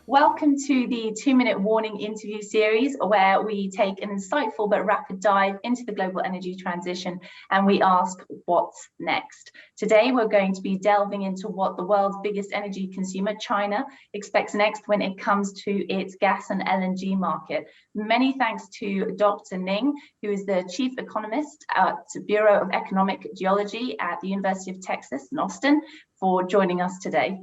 Welcome to the 2-minute warning interview series, where we take an insightful but rapid dive into the global energy transition and we ask what's next. Today, we're going to be delving into what the world's biggest energy consumer, China, expects next when it comes to its gas and LNG market. Many thanks to Dr. Ning, who is the chief economist at the Bureau of Economic Geology at the University of Texas in Austin, for joining us today.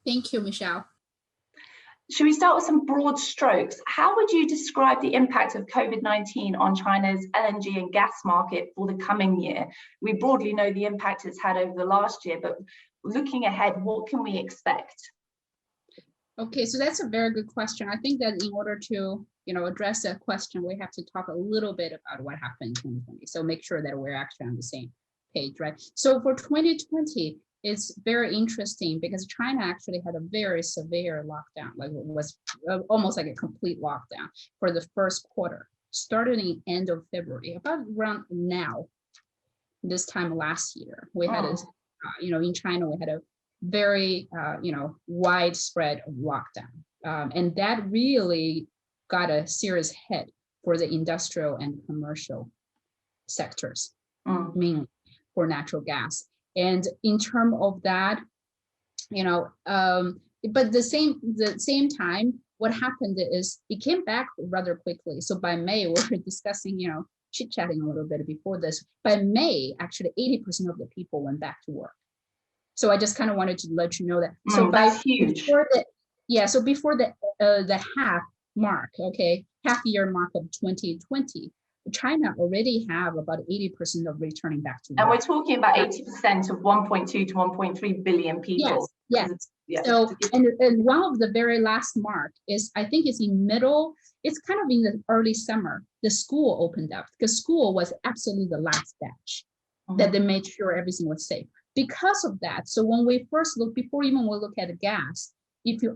Thank you, Michelle. Should we start with some broad strokes? How would you describe the impact of COVID-19 on China's LNG and gas market for the coming year? We broadly know the impact it's had over the last year, but looking ahead, what can we expect? Okay, so that's a very good question. I think that in order to address that question, we have to talk a little bit about what happened in 2020. So make sure that we're actually on the same page, right? So for 2020, it's very interesting because China actually had a very severe lockdown, like it was almost like a complete lockdown for the first quarter, starting in end of February, about around now, this time last year. We had, in China, we had a very, widespread lockdown. And that really got a serious hit for the industrial and commercial sectors, mainly for natural gas. And in terms of that, but the same time, what happened is it came back rather quickly. So by May, we were discussing, chit-chatting a little bit before this. By May, actually 80% of the people went back to work. So I just kind of wanted to let you know that. So that's huge. Before the half year mark of 2020. China already have about 80% of returning back to work. And we're talking about 80% of 1.2 to 1.3 billion people. Yes. So, and one of the very last mark is, I think it's it's kind of in the early summer, the school opened up, because school was absolutely the last batch that they made sure everything was safe. Because of that, so when we first look, before even we look at the gas,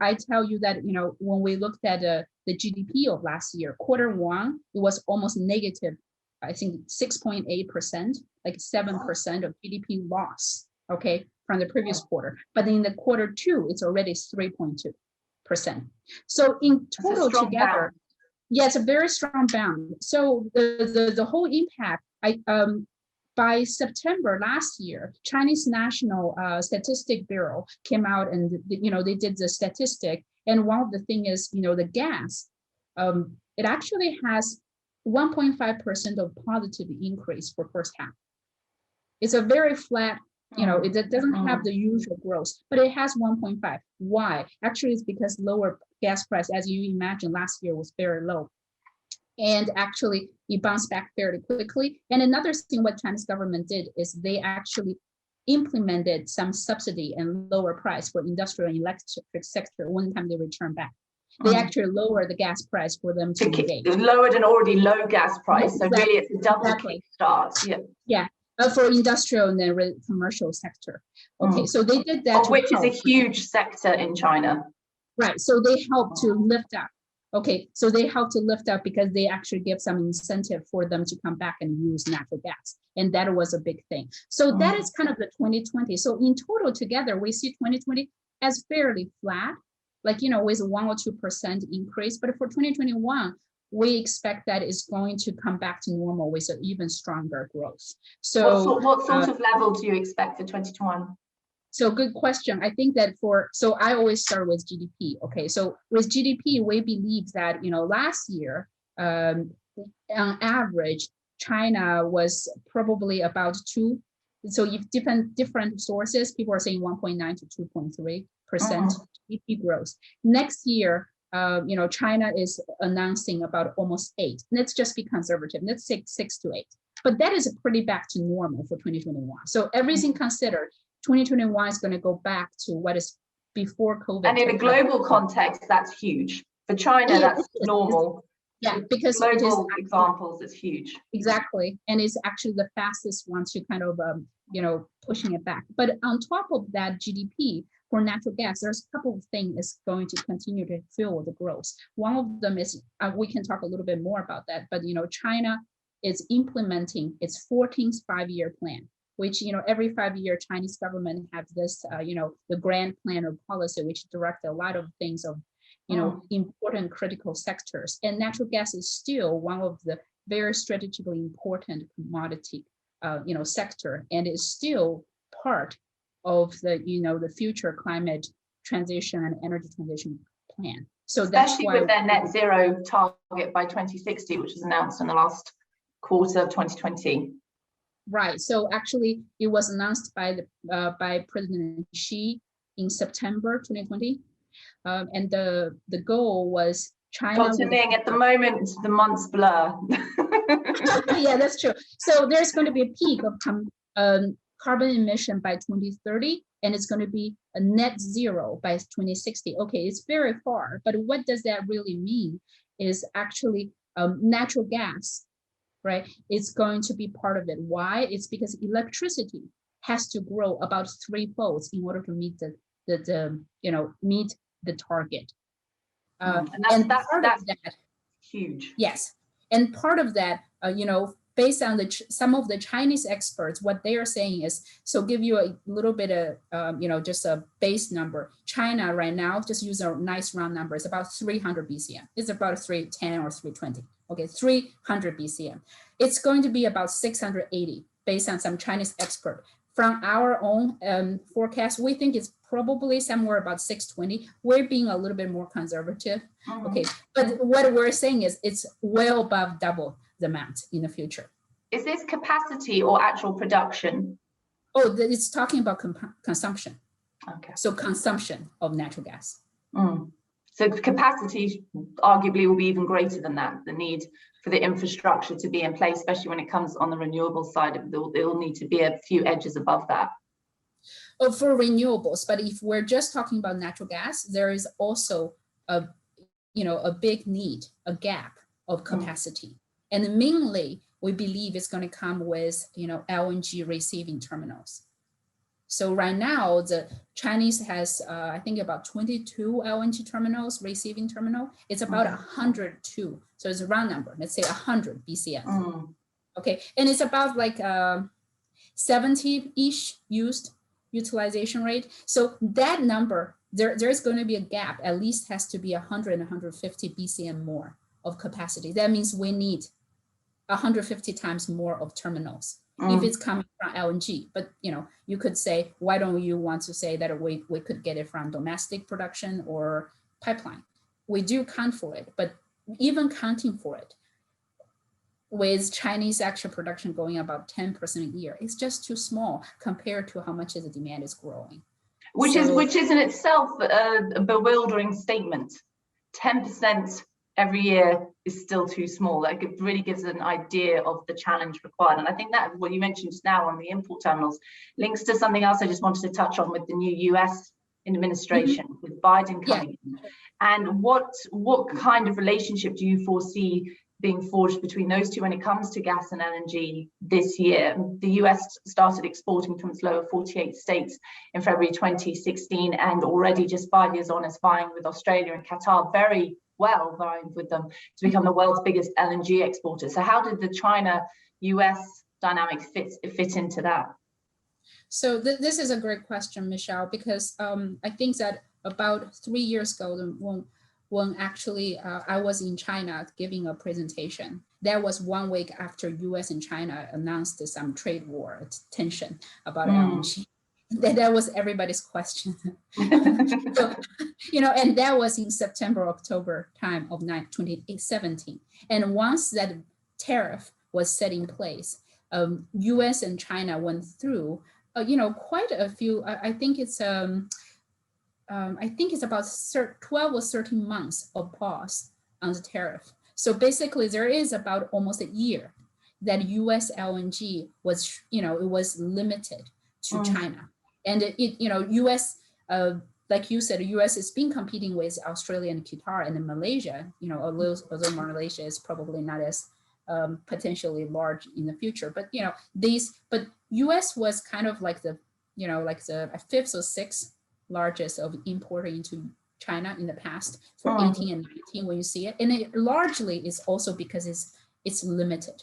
I tell you that, when we looked at the GDP of last year, Q1, it was almost negative, I think 6.8%, like 7% of GDP loss, from the previous quarter. But in the Q2, it's already 3.2%. So in total together, it's a very strong bound. So the whole impact, by September last year, Chinese National Statistic Bureau came out and they did the statistic. And one of the things is, the gas, it actually has 1.5% of positive increase for first half. It's a very flat, it doesn't have the usual growth, but it has 1.5. Why? Actually, it's because lower gas price, as you imagine, last year was very low. And actually, it bounced back fairly quickly. And another thing what Chinese government did is they actually implemented some subsidy and lower price for industrial and electric sector one time they return back. They actually lower the gas price for them to engage. It lowered an already low gas price, so really it's a double kickstart. Yeah. For industrial and then commercial sector. Okay, so they did that. Which is a huge sector in China. Right, so they helped to lift up. Okay, so they help to lift up because they actually give some incentive for them to come back and use natural gas. And that was a big thing. So that is kind of the 2020. So in total together, we see 2020 as fairly flat, like, with 1 or 2% increase. But for 2021, we expect that it's going to come back to normal with an even stronger growth. So what sort of level do you expect for 2021? So good question. I think that so I always start with GDP. Okay, so with GDP, we believe that, last year, on average, China was probably about 2. So if different sources, people are saying 1.9 to 2.3% GDP growth. Next year, China is announcing about almost 8. Let's just be conservative. Let's say 6 to 8. But that is pretty back to normal for 2021. So everything considered, 2021 is going to go back to what is before COVID. And in a global context, that's huge. For China, that's normal. Yeah, because global examples, it's huge. Exactly, and it's actually the fastest one to kind of, pushing it back. But on top of that GDP for natural gas, there's a couple of things that's going to continue to fuel the growth. One of them is, we can talk a little bit more about that, but China is implementing its 14th five-year plan. which, every 5 year Chinese government have this, the grand plan or policy, which direct a lot of things of, important critical sectors. And natural gas is still one of the very strategically important commodity, sector, and is still part of the, the future climate transition and energy transition plan. So especially that's why with their net zero target by 2060, which was announced in the last quarter of 2020. Right. So actually, it was announced by President Xi in September 2020, and the goal was China. Dr. Ning, at the moment, the months blur. Yeah, that's true. So there's going to be a peak of carbon emission by 2030, and it's going to be a net zero by 2060. Okay, it's very far, but what does that really mean? Is actually natural gas, right? It's going to be part of it. Why? It's because electricity has to grow about 3-fold in order to meet meet the target. And that's huge. Yes, and part of that, based on some of the Chinese experts, what they are saying is, so give you a little bit of, just a base number. China right now, just use a nice round number, it's about 300 BCM. It's about 310 or 320. Okay, 300 BCM. It's going to be about 680 based on some Chinese expert. From our own forecast, we think it's probably somewhere about 620. We're being a little bit more conservative. Okay, but what we're saying is it's well above double the amount in the future. Is this capacity or actual production? Oh, it's talking about consumption. Okay. So consumption of natural gas. So capacity arguably will be even greater than that. The need for the infrastructure to be in place, especially when it comes on the renewable side, it will need to be a few edges above that. Oh, for renewables, but if we're just talking about natural gas, there is also a big need, a gap of capacity. And mainly, we believe it's going to come with, LNG receiving terminals. So right now, the Chinese has, I think, about 22 LNG terminals, receiving terminal. It's about 102. So it's a round number. Let's say 100 BCM. Okay, and it's about like 70-ish utilization rate. So that number, there's going to be a gap. At least has to be 100 and 150 BCM more of capacity. That means we need 150 times more of terminals if it's coming from LNG. But you could say, why don't you want to say that we could get it from domestic production or pipeline? We do count for it, but even counting for it, with Chinese actual production going about 10% a year, it's just too small compared to how much the demand is growing. Which is in itself a bewildering statement. 10% every year is still too small. Like, it really gives an idea of the challenge required. And I think that what you mentioned just now on the import terminals links to something else I just wanted to touch on with the new US administration, with Biden coming in. And what kind of relationship do you foresee being forged between those two when it comes to gas and LNG this year? The US started exporting from its lower 48 states in February 2016, and already just 5 years on is vying with Australia and Qatar, very well vying with them to become the world's biggest LNG exporter. So how did the China-US dynamic fit into that? So this is a great question, Michelle, because I think that about 3 years ago, when actually I was in China giving a presentation, that was 1 week after US and China announced some trade war tension about LNG. That was everybody's question. So, and that was in September, October time of 2017. And once that tariff was set in place, US and China went through, quite a few, I think it's about 12 or 13 months of pause on the tariff. So basically there is about almost a year that US LNG was, it was limited to China. And US, like you said, US has been competing with Australia and Qatar, and then Malaysia, although Malaysia is probably not as potentially large in the future, but but US was kind of like the, like the 5th or 6th largest of importer into China in the past for 18 and 19 when you see it. And it largely is also because it's limited.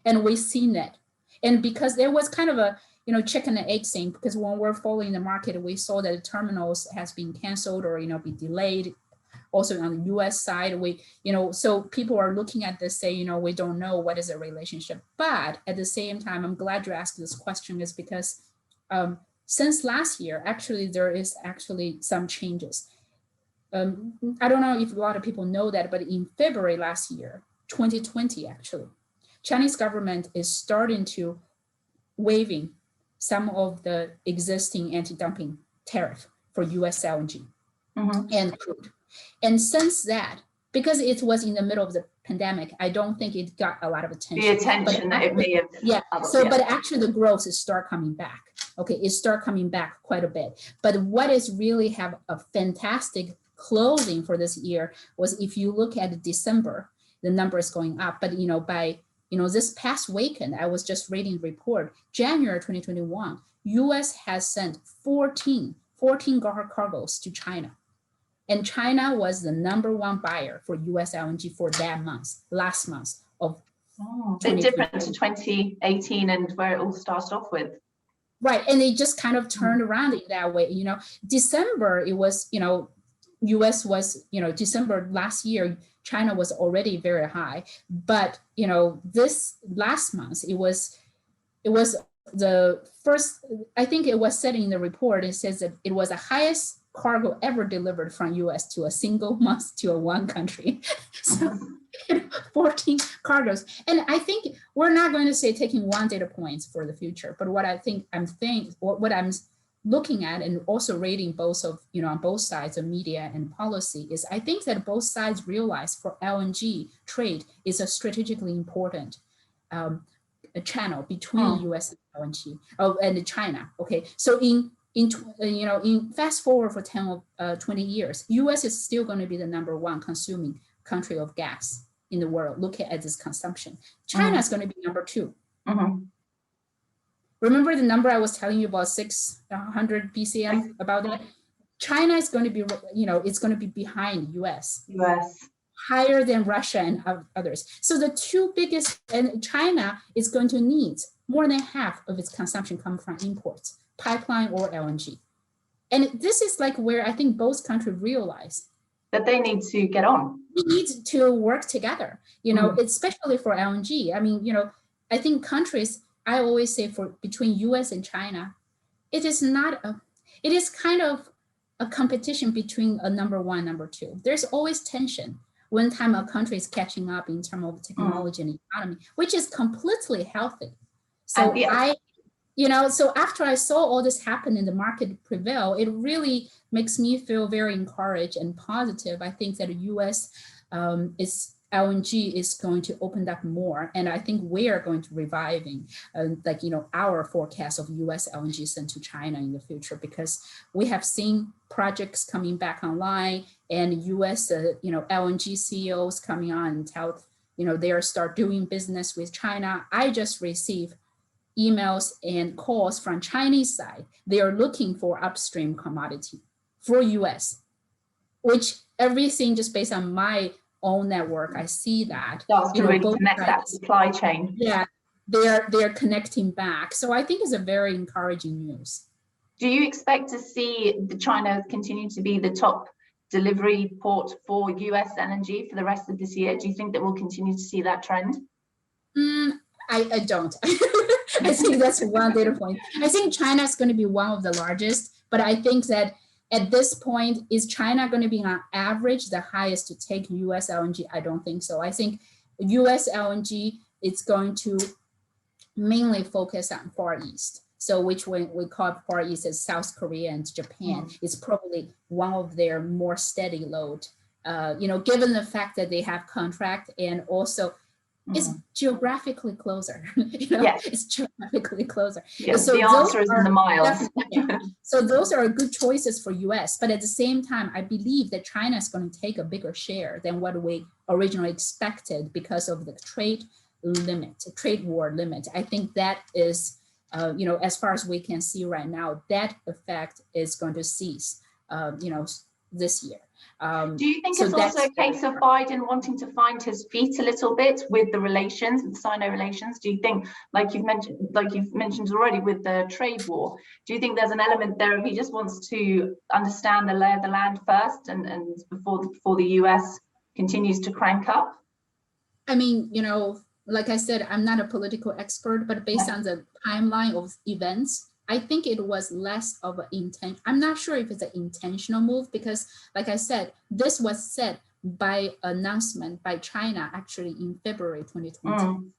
And we've seen that. And because there was kind of a, chicken and egg thing, because when we're following the market, we saw that the terminals has been canceled or, be delayed. Also on the US side, so people are looking at this, say, we don't know what is the relationship. But at the same time, I'm glad you asked this question, is because since last year, actually, there is actually some changes. I don't know if a lot of people know that, but in February last year, 2020, actually, Chinese government is starting to waiving some of the existing anti-dumping tariff for US LNG and crude. And since that, because it was in the middle of the pandemic, I don't think it got a lot of attention. The attention that it may have. Yeah. But actually the growth is start coming back. Okay, it start coming back quite a bit. But what is really have a fantastic closing for this year was, if you look at December, the number is going up. But by this past weekend, I was just reading the report, January 2021, US has sent 14 cargoes to China. And China was the #1 buyer for US LNG for that month, last month of. A bit different to 2018 and where it all started off with. Right, and they just kind of turned around in that way. December, it was, US was, December last year, China was already very high. But, this last month, it was the first, I think it was said in the report, it says that it was the highest cargo ever delivered from US to a single month to one country. So 14 cargoes. And I think we're not going to say taking one data point for the future, but what I'm looking at and also reading both of, on both sides of media and policy is, I think that both sides realize for LNG trade is a strategically important a channel between US and LNG and China. Okay, so in fast forward for 10 or 20 years, US is still going to be the #1 consuming country of gas in the world. Look at this consumption. China is going to be #2. Remember the number I was telling you about 600 BCM about that? China is going to be, it's going to be behind US. Higher than Russia and others. So the two biggest, and China is going to need more than half of its consumption coming from imports, pipeline or LNG. And this is like where I think both countries realize that they need to get on. We need to work together, especially for LNG. I mean, I think countries, I always say between US and China, it is kind of a competition between a #1, #2. There's always tension when time a country is catching up in terms of technology and economy, which is completely healthy. So so after I saw all this happen in the market prevail, it really makes me feel very encouraged and positive. I think that US LNG is going to open up more. And I think we are going to reviving our forecast of US LNG sent to China in the future, because we have seen projects coming back online and US LNG CEOs coming on and tell, they are start doing business with China. I just received emails and calls from Chinese side. They are looking for upstream commodity for US, which everything just based on my own network, I see that. Starts to really connect that supply chain. Yeah, they're connecting back. So I think it's a very encouraging news. Do you expect to see China continue to be the top delivery port for US LNG for the rest of this year? Do you think that we'll continue to see that trend? I don't. I think that's one data point. I think China is going to be one of the largest, but I think that at this point, is China going to be on average the highest to take US LNG? I don't think so. I think US LNG is going to mainly focus on Far East. So which we call Far East as South Korea and Japan. It's probably one of their more steady load, given the fact that they have contract and also it's geographically closer. It's geographically closer. Yes, so the answer is in the miles. So those are good choices for US, but at the same time, I believe that China is going to take a bigger share than what we originally expected because of the trade war limit. I think that is, as far as we can see right now, that effect is going to cease, this year. Do you think it's also a case of Biden wanting to find his feet a little bit with the relations, with Sino relations? Do you think, like you've mentioned already with the trade war, do you think there's an element there of he just wants to understand the lay of the land first and before the US continues to crank up? I mean, you know, like I said, I'm not a political expert, but based on the timeline of events, I think it was less of an intent. I'm not sure if it's an intentional move because, like I said, this was said by announcement by China actually in February 2020.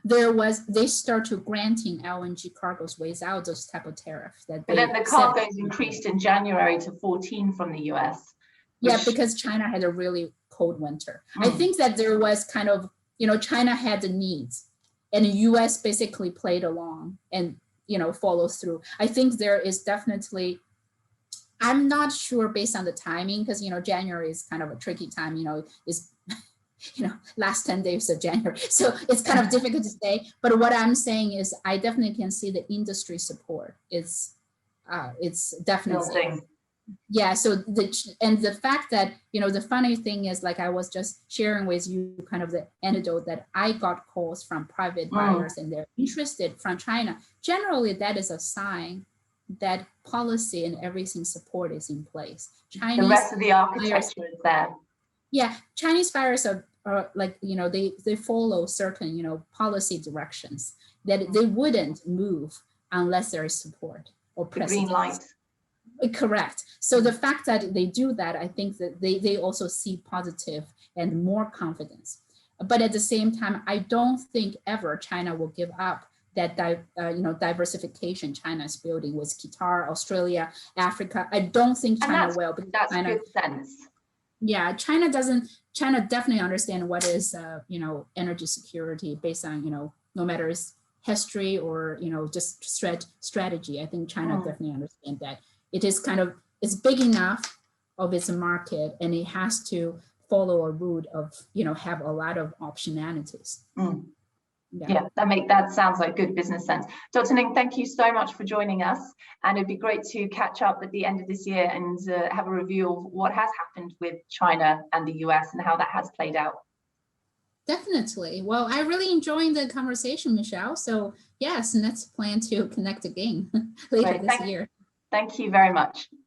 They start to granting LNG cargoes without those type of tariffs. But then the cargoes increased in January to 14 from the US. Yeah, because China had a really cold winter. I think that there was kind of, you know, China had the needs and the US basically played along and, you know, follows through. I think there is definitely, I'm not sure based on the timing, because, you know, January is kind of a tricky time, you know, is, you know, last 10 days of January. So it's kind of difficult to say, but what I'm saying is I definitely can see the industry support. It's definitely, yeah. So the fact that, you know, the funny thing is, like I was just sharing with you kind of the anecdote that I got calls from private buyers and they're interested from China. Generally, that is a sign that policy and everything support is in place. Chinese, the rest of the architecture is there. Yeah, Chinese buyers are like, you know, they follow certain, you know, policy directions that they wouldn't move unless there is support or precedent. Green light. Correct. So the fact that they do that, I think that they also see positive and more confidence. But at the same time, I don't think ever China will give up that you know, diversification China is building with Qatar, Australia, Africa. I don't think China will. But that's China, good sense. Yeah, China definitely understand what is you know, energy security based on, you know, no matter its history or, you know, just strategy. I think China definitely understand that. It is kind of, it's big enough of its market and it has to follow a route of, you know, have a lot of optionalities. Yeah, that sounds like good business sense. Dr. Ning, thank you so much for joining us. And it'd be great to catch up at the end of this year and have a review of what has happened with China and the US and how that has played out. Definitely. Well, I really enjoyed the conversation, Michelle. So yes, let's plan to connect again later this year. Thank you very much.